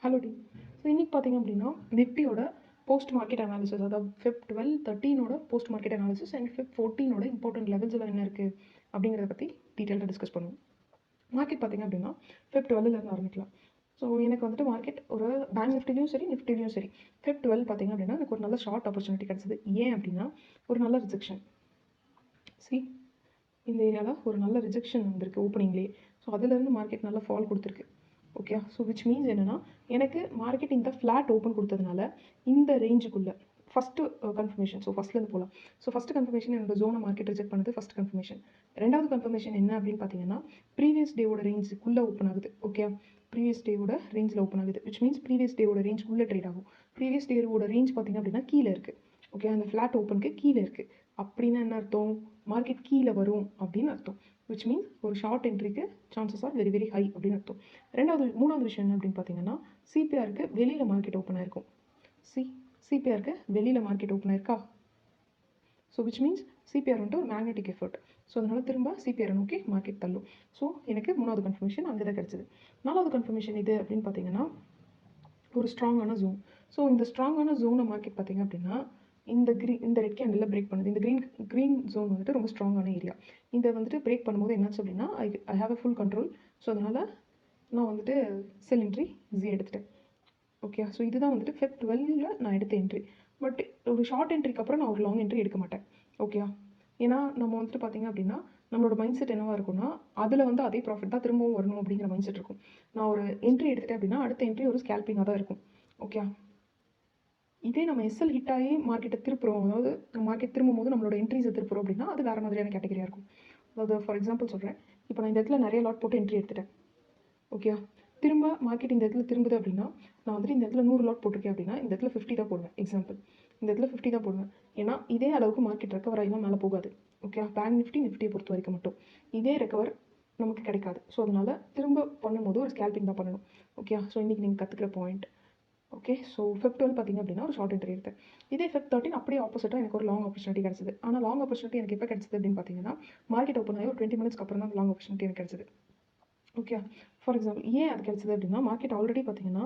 Hello team. So இன்றைக்கி பார்த்தீங்க அப்படின்னா நிஃப்டியோட போஸ்ட் மார்க்கெட் அனாலிசிஸ், அதாவது ஃபிப் 12-13ஓட post market analysis and Feb 14ஓட இம்பார்ட்டன்ட் லெவல்ஸில் என்ன இருக்குது அப்படிங்கிறத பற்றி டீட்டெயிலாக டிஸ்கஸ் பண்ணுவோம். மார்க்கெட் பார்த்தீங்க அப்படின்னா ஃபிப் 12லேருந்து ஆரம்பிக்கலாம். ஸோ எனக்கு வந்துட்டு மார்க்கெட் ஒரு பேங்க் நிஃப்டிலையும் சரி நிஃப்டிலையும் சரி ஃபிப் 12 பார்த்தீங்க அப்படின்னா எனக்கு ஒரு நல்ல ஷார்ட் ஆப்பர்ச்சுனிட்டி கிடச்சிது. ஏன் அப்படின்னா ஒரு நல்ல ரிஜெக்ஷன். இந்த ஏரியாவில் ஒரு நல்ல ரிஜெக்ஷன் வந்திருக்கு ஓப்பனிங்லேயே. ஸோ அதுலேருந்து மார்க்கெட் நல்லா ஃபால் கொடுத்துருக்கு. ஓகே, ஸோ விச் மீன்ஸ் என்னென்னா எனக்கு மார்க்கெட் இந்த ஃப்ளாட் ஓப்பன் கொடுத்ததுனால இந்த ரேஞ்சுக்குள்ளே ஃபஸ்ட்டு கன்ஃபர்மேஷன். ஸோ ஃபஸ்ட்லேருந்து போகலாம். ஸோ ஃபஸ்ட்டு கன்ஃபர்மேஷன் என்னோட ஜோனை மார்க்கெட் ரிஜெக்ட் பண்ணது ஃபஸ்ட் கன்ஃபர்மேஷன். ரெண்டாவது கன்ஃபர்மேஷன் என்ன அப்படின்னு பார்த்தீங்கன்னா ப்ரீவியஸ் டேவோட ரேஞ்சுக்குள்ளே ஓப்பன் ஆகுது. ஓகே, ப்ரீவியஸ் டேவோட ரேஞ்சில் ஓப்பன் ஆகுது, விச் மீன்ஸ் ப்ரீவியஸ் டேவோட ரேஞ்சுக்குள்ளே ட்ரேட் ஆகும். ப்ரீவியஸ் டேவோட ரேஞ்ச் பார்த்தீங்க அப்படின்னா கீழே இருக்குது. ஓகே, அந்த ஃப்ளாட் ஓப்பனுக்கு கீழே இருக்குது. அப்படின்னா என்ன அர்த்தம்? மார்க்கெட் கீழே வரும் அப்படின்னு அர்த்தம். விச் மீன்ஸ் ஒரு ஷார்ட் என்ட்ரிக்கு chances are very very high அப்படின்னு அர்த்தம். மூணாவது விஷயம் என்ன அப்படின்னு பார்த்தீங்கன்னா சிபிஆருக்கு வெளியில் மார்க்கெட் ஓப்பன் ஆயிருக்கும். சிபிஆருக்கு வெளியில் மார்க்கெட் ஓப்பன் ஆயிருக்கா? ஸோ விச் மீன்ஸ் சிபிஆர் வந்துட்டு ஒரு மேக்னெட்டிக் எஃபர்ட். ஸோ அதனால் திரும்ப சிபிஆரை நோக்கி மார்க்கெட் தள்ளும். ஸோ எனக்கு மூணாவது கன்ஃபர்மேஷன் அங்கே தான் கிடச்சிது. நாலாவது கன்ஃபர்மேஷன் இது அப்படின்னு பார்த்தீங்கன்னா ஒரு ஸ்ட்ராங்கான ஜோன். ஸோ இந்த ஸ்ட்ராங்கான ஜோனை மார்க்கெட் பார்த்தீங்க அப்படின்னா இந்த ரெட் கேண்டில் பிரேக் பண்ணுது. இந்த க்ரீன் ஜோன் வந்துட்டு ரொம்ப ஸ்ட்ராங்கான ஏரியா. இதை வந்துட்டு பிரேக் பண்ணும்போது என்னாச்சு அப்படின்னா I have a full control. So அதனால் நான் வந்துட்டு செல் என்ட்ரி ஈஸியாக எடுத்துட்டேன். ஓகே, ஸோ இதுதான் வந்துட்டு ஃபிப் 12ல் நான் எடுத்த என்ட்ரி. பட் ஒரு ஷார்ட் என்ட்ரிக்கு அப்புறம் நான் ஒரு லாங் என்ட்ரி எடுக்க மாட்டேன். ஓகே, ஏன்னா நம்ம வந்துட்டு பார்த்தீங்க அப்படின்னா நம்மளோட மைண்ட் செட் என்னவாக இருக்கும்னா அதில் வந்து அதே ப்ராஃபிட் தான் திரும்பவும் வரணும் அப்படிங்கிற மைண்ட் செட் இருக்கும். நான் ஒரு என்ட்ரி எடுத்துட்டேன் அப்படின்னா அடுத்த என்ட்ரி ஒரு ஸ்கேல்பிங்காக தான் இருக்கும். ஓகே, இதே நம்ம எஸ்எல் ஹிட் ஆகி மார்க்கெட்டை திருப்புறோம், அதாவது மார்க்கெட் திரும்பும் போது நம்மளோட என்ட்ரிஸை திருப்புறோம் அப்படின்னா அது வேறு மாதிரியான கேட்டகரியாக இருக்கும். அதாவது ஃபார் எக்ஸாம்பிள் சொல்கிறேன், இப்போ நான் இந்த இடத்துல நிறைய லாட் போட்டு என்ட்ரி எடுத்துட்டேன். ஓகே, திரும்ப மார்க்கெட் இந்த இடத்துல திரும்புது அப்படின்னா நான் வந்துட்டு இந்த இடத்துல 100 லாட் போட்டிருக்கேன் அப்படின்னா இந்த இடத்துல 50 தான் போடுவேன். எக்ஸாம்பிள் இந்த இடத்துல 50 தான் போடுவேன். ஏன்னா இதே அளவுக்கு மார்க்கெட் ரெக்கவர் ஆகிலாம் மேலே போகாது. ஓகே, பேங்க் நிஃப்டியை பொறுத்த வரைக்கும் மட்டும் இதே ரெக்கவர் நமக்கு கிடைக்காது. ஸோ அதனால் திரும்ப பண்ணும்போது ஒரு ஸ்கேல்பிங் தான் பண்ணணும். ஓகே, ஸோ இன்றைக்கி நீங்கள் கற்றுக்கிற பாயிண்ட். ஓகே, ஸோ ஃபிப் 12 பார்த்தீங்க அப்படின்னா ஒரு ஷார்ட் என்ட்ரி எடுத்தேன். இதே ஃபிப் 13 அப்படியே ஆப்போசிட்டாக எனக்கு ஒரு லாங் ஆப்பர்ச்சுனிட்டி கிடச்சிது. ஆனால் லாங் ஆப்பர்ச்சுனிட்டி எனக்கு எப்போ கிடச்சிது அப்படின்னு பார்த்தீங்கன்னா மார்க்கெட் ஓப்பன் ஆகி ஒரு 20 மினிட்ஸ்க்கு அப்புறம் தான் லாங் ஆப்பர்ச்சுனிட்டி எனக்கு கிடச்சிது. ஓகே, ஃபார் எக்ஸாம்பிள் ஏன் அது கிடச்சிது அப்படின்னா மார்க்கெட் ஆல்ரெடி பார்த்தீங்கன்னா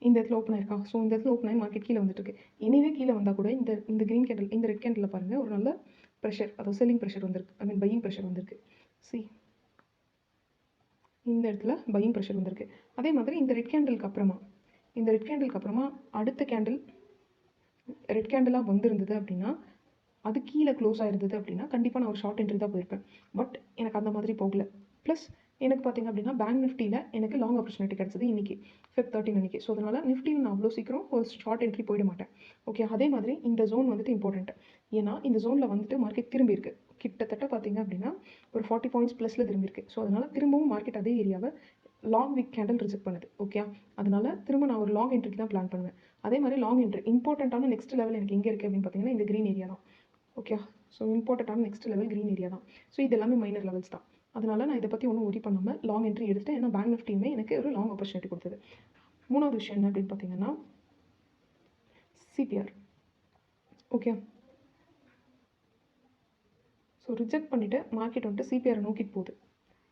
இந்த இடத்துல ஓப்பன் ஆயிருக்கா. ஸோ இந்த இடத்துல ஓப்பன் ஆகி மார்க்கெட் கீழே வந்துட்டு இருக்கு. எனிவே கீழே வந்தால் கூட இந்த க்ரீன் கேண்டில் இந்த ரெட் கேண்டில் பாருங்கள் ஒரு நல்ல ப்ரெஷர், அதாவது செல்லிங் ப்ரெஷர் வந்திருக்கு. ஐ மீன் பையிங் ப்ரெஷர் வந்திருக்கு. இந்த இடத்துல பையிங் ப்ரெஷர் வந்திருக்கு. அதே மாதிரி இந்த ரெட் கேண்டிலுக்கு அப்புறமா அடுத்த கேண்டில் ரெட் கேண்டிலாக வந்திருந்தது அப்படின்னா அது கீழே க்ளோஸ் ஆகிருந்தது அப்படின்னா கண்டிப்பாக நான் ஒரு ஷார்ட் என்ட்ரி தான் போயிருப்பேன். பட் எனக்கு அந்த மாதிரி போகல. ப்ளஸ் எனக்கு பார்த்திங்க அப்படின்னா பேங்க் நிஃப்டியில் எனக்கு லாங் ஆப்பர்ச்சுனிட்டி கிடச்சிது இன்றைக்கி ஃபிப் 13 அன்றைக்கி. ஸோ அதனால் நிஃப்டியில் நான் அவ்வளோ சீக்கிரம் ஒரு ஷார்ட் என்ட்ரி போயிட மாட்டேன். ஓகே, அதே மாதிரி இந்த ஜோன் வந்துட்டு இம்பார்ட்டண்ட். ஏன்னா இந்த ஜோனில் வந்துட்டு மார்க்கெட் திரும்பி இருக்குது. கிட்டத்தட்ட பார்த்திங்க அப்படின்னா ஒரு 40 பாயிண்ட்ஸ் ப்ளஸில் திரும்பியிருக்கு. ஸோ அதனால் திரும்பவும் மார்க்கெட் அதே ஏரியாவை லாங் வீக் கேண்டில் ரிஜெக்ட் பண்ணுது. ஓகே, அதனால் திரும்ப நான் ஒரு லாங் என்ட்ரிக்கு தான் பிளான் பண்ணுவேன். அதே மாதிரி லாங் என்ட்ரி இம்பார்ட்டண்ட்டான நெக்ஸ்ட் லெவல் எனக்கு எங்கே இருக்குது அப்படின்னு பார்த்தீங்கன்னா இந்த க்ரீன் ஏரியா தான். ஓகே, ஸோ இம்பார்ட்டண்ட்டான நெக்ஸ்ட் லெவல் க்ரீன் ஏரியா தான். ஸோ இது எல்லாமே மைனர் லெவல்ஸ் தான். அதனால் நான் இதை பற்றி ஒன்றும் ஒரி பண்ணாமல் லாங் என்ட்ரி எடுத்துட்டேன். ஏன்னா பேங்க் நிஃப்டியுமே எனக்கு ஒரு லாங் ஆப்பர்ச்சுனிட்டி கொடுத்தது. மூணாவது விஷயம் என்ன அப்படின்னு பார்த்தீங்கன்னா சிபிஆர். ஓகே, ஸோ ரிஜெக்ட் பண்ணிவிட்டு மார்க்கெட் வந்துட்டு சிபிஆரை நோக்கிட்டு போகுது.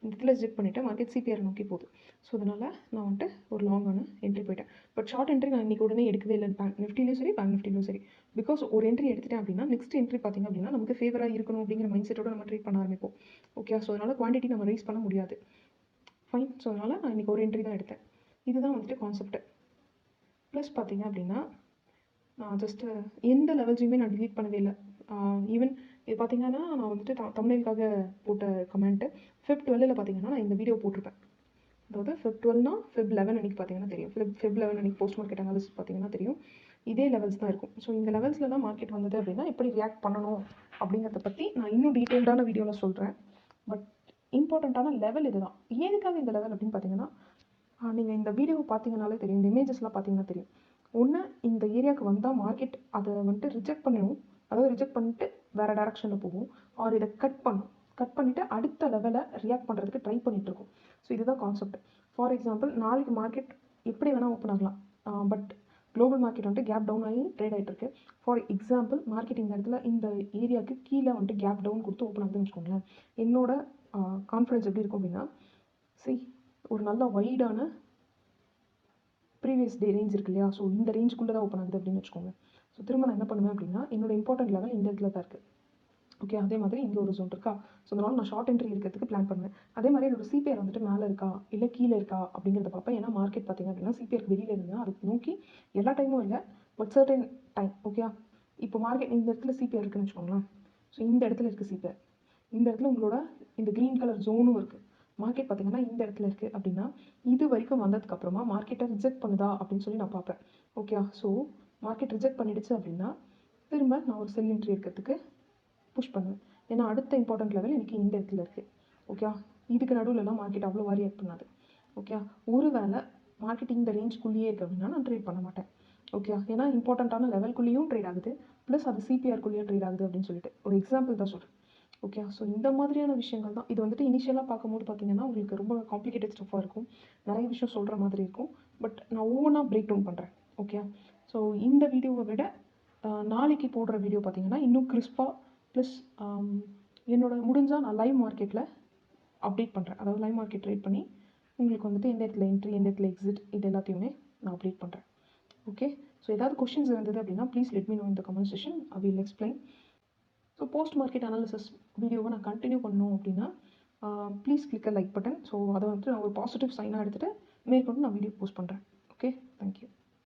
இந்த இடத்துல ரிஜெக்ட் பண்ணிவிட்டு மார்க்கெட் சிபிஆரை நோக்கி போகுது. ஸோ அதனால் நான் வந்துட்டு ஒரு லாங்கான என்ட்ரி போயிட்டேன். பட் ஷார்ட் என்ட்ரி நான் இன்றைக்கி உடனே எடுக்கவே இல்லை. பேங்க் நிஃப்டிலையும் சரி பேங்க் நிஃப்டிலையும் சரி. பிகாஸ் ஒரு என்ட்ரி எடுத்துட்டேன் அப்படின்னா நெக்ஸ்ட் என்ட்ரி பார்த்திங்க அப்படின்னா நமக்கு ஃபேவராக இருக்கணும் அப்படிங்கிற மைண்ட் செட்டோட நம்ம ட்ரேட் பண்ண ஆரம்பிப்போம். ஓகே, ஸோ அதனால் குவான்டிட்டி நம்ம ரைஸ் பண்ண முடியாது. ஃபைன். ஸோ அதனால் நான் இன்றைக்கி ஒரு என்ட்ரி தான் எடுத்தேன். இதுதான் வந்துட்டு கான்செப்ட். ப்ளஸ் பார்த்திங்க அப்படின்னா நான் ஜஸ்ட்டு எந்த லெவல்ஸையுமே நான் டிலீட் பண்ணவே இல்லை. ஈவன் இது பார்த்திங்கன்னா நான் வந்துட்டு தமிழுக்காக போட்ட கமெண்ட்டு ஃபிப் 12ல் பார்த்திங்கன்னா நான் இந்த வீடியோ போட்டிருப்பேன். அதாவது ஃபிப் 12னா ஃபிப் 11 அன்றைக்கி பார்த்திங்கன்னா தெரியும். ஃபிப் 11 அன்றைக்கி போஸ்ட் மார்க்கெட் அனாலிசிஸ் பார்த்திங்கன்னா தெரியும். இதே லெவல்ஸ் தான் இருக்கும். ஸோ இந்த லெவல்ஸில் தான் மார்க்கெட் வந்தது அப்படின்னா எப்படி ரியாக்ட் பண்ணணும் அப்படிங்கிறத பற்றி நான் இன்னும் டீட்டெயில்டான வீடியோவில் சொல்கிறேன். பட் இம்பார்ட்டண்ட்டான லெவல் இதுதான். எதுக்காக இந்த லெவல் அப்படின்னு பார்த்தீங்கன்னா நீங்கள் இந்த வீடியோவை பார்த்தீங்கன்னாலே தெரியும். இந்த இமேஜஸ்லாம் பார்த்தீங்கன்னா தெரியும். ஒன்று இந்த ஏரியாவுக்கு வந்தால் மார்க்கெட் அதை வந்துட்டு ரிஜெக்ட் பண்ணணும். அதாவது ரிஜெக்ட் பண்ணிட்டு வேறு டேரக்ஷனில் போகும். ஆர் இதை கட் பண்ணிவிட்டு அடுத்த லெவலை ரியாக்ட் பண்ணுறதுக்கு ட்ரை பண்ணிகிட்ருக்கோம். ஸோ இதுதான் கான்செப்ட். ஃபார் எக்ஸாம்பிள் நாளைக்கு மார்க்கெட் எப்படி வேணால் ஓப்பன் ஆகலாம். பட் குளோபல் மார்க்கெட் வந்துட்டு கேப் டவுன் ஆகி ட்ரேட் ஆகிட்டு இருக்கு. ஃபார் எக்ஸாம்பிள் மார்க்கெட் இந்த இடத்துல இந்த ஏரியாவுக்கு கீழே வந்துட்டு கேப் டவுன் கொடுத்து ஓப்பன் ஆகுதுன்னு வச்சுக்கோங்களேன். என்னோட கான்ஃபிடன்ஸ் எப்படி இருக்கும் அப்படின்னா ஒரு நல்ல வைடான ப்ரீவியஸ் டே ரேஞ்ச் இருக்கு இல்லையா, ஸோ இந்த ரேஞ்சுக்குள்ளே தான் ஓப்பன் ஆகுது அப்படின்னு வச்சுக்கோங்க. ஸோ திரும்ப நான் என்ன பண்ணுவேன் அப்படின்னா, என்னோட இம்பார்ட்டன்ட் லெவல் இந்த இடத்துல தான் இருக்குது. ஓகே, அதே மாதிரி இங்கே ஒரு ஜோன் இருக்கா, ஸோ அதனால நான் ஷார்ட் என்ட்ரி இருக்கிறதுக்கு பிளான் பண்ணுவேன். அதே மாதிரி என்னோட சிபிஆர் வந்துட்டு மேலே இருக்கா இல்லை கீழே இருக்கா அப்படிங்கிறத பார்ப்பேன். ஏன்னா மார்க்கெட் பார்த்தீங்க அப்படின்னா சிபிஆருக்கு வெளியில் இருந்தால் அதுக்கு நோக்கி எல்லா டைமும் இல்லை, பட் சர்டன் டைம். ஓகே, இப்போ மார்க்கெட் இந்த இடத்துல சிபிஆர் இருக்குன்னு வச்சுக்கோங்களேன். ஸோ இந்த இடத்துல இருக்குது சிபிஆர், இந்த இடத்துல உங்களோட இந்த க்ரீன் கலர் ஜோனும் இருக்குது. மார்க்கெட் பார்த்தீங்கன்னா இந்த இடத்துல இருக்குது அப்படின்னா இது வரைக்கும் வந்ததுக்கப்புறமா மார்க்கெட்டை ரிஜெக்ட் பண்ணுதா அப்படின்னு சொல்லி நான் பார்ப்பேன். ஓகே, ஸோ மார்க்கெட் ரிஜெக்ட் பண்ணிடுச்சு அப்படின்னா திரும்ப நான் ஒரு செல் என்ட்ரி இருக்கிறதுக்கு புஷ் பண்ணுவேன். ஏன்னா அடுத்த இம்பார்ட்டன்ட் லெவல் எனக்கு இந்த இடத்துல இருக்குது. ஓகே, இதுக்கு நடுவில்லாம் மார்க்கெட் அவ்வளோ ரியாக்ட் பண்ணாது. ஓகே, ஒரு வேளை மார்க்கெட் இந்த ரேஞ்சுக்குள்ளேயே இருக்குது அப்படின்னா நான் ட்ரேட் பண்ண மாட்டேன். ஓகே, ஏன்னா இம்பார்ட்டண்ட்டான லெவல்குள்ளேயும் ட்ரேட் ஆகுது, ப்ளஸ் அது சிபிஆர்க்குள்ளேயும் ட்ரேட் ஆகுது அப்படின்னு சொல்லிட்டு ஒரு எக்ஸாம்பிள் தான் சொல்கிறேன். ஓகே, ஸோ இந்த மாதிரியான விஷயங்கள் தான். இது வந்துட்டு இனிஷியலாக பார்க்கும்போது பார்த்தீங்கன்னா உங்களுக்கு ரொம்ப காம்ப்ளிகேட்டட் ஸ்டஃபாக இருக்கும், நிறைய விஷயம் சொல்கிற மாதிரி இருக்கும். பட் நான் ஒவ்வொன்றா பிரேக் டவுன் பண்ணுறேன். ஓகே, ஸோ இந்த வீடியோவை விட நாளைக்கு போடுற வீடியோ பார்த்தீங்கன்னா இன்னும் கிறிஸ்பாக, ப்ளஸ் என்னோட முடிஞ்சால் நான் லைவ் மார்க்கெட்டில் அப்டேட் பண்ணுறேன். அதாவது லைவ் மார்க்கெட் ட்ரேட் பண்ணி உங்களுக்கு வந்துட்டு எந்த இடத்துல என்ட்ரி, எந்த இடத்துல எக்ஸிட், இது எல்லாத்தையுமே நான் அப்டேட் பண்ணுறேன். ஓகே, ஸோ ஏதாவது கொஷின்ஸ் இருந்தது அப்படின்னா please let me know in the comment section, I will explain. So post market analysis வீடியோவை நான் கண்டினியூ பண்ணணும் அப்படின்னா please click like button. So அதை வந்துட்டு நான் ஒரு பாசிட்டிவ் சைனாக எடுத்துகிட்டு மேற்கொண்டு நான் வீடியோ போஸ்ட் பண்ணுறேன். Okay, thank you.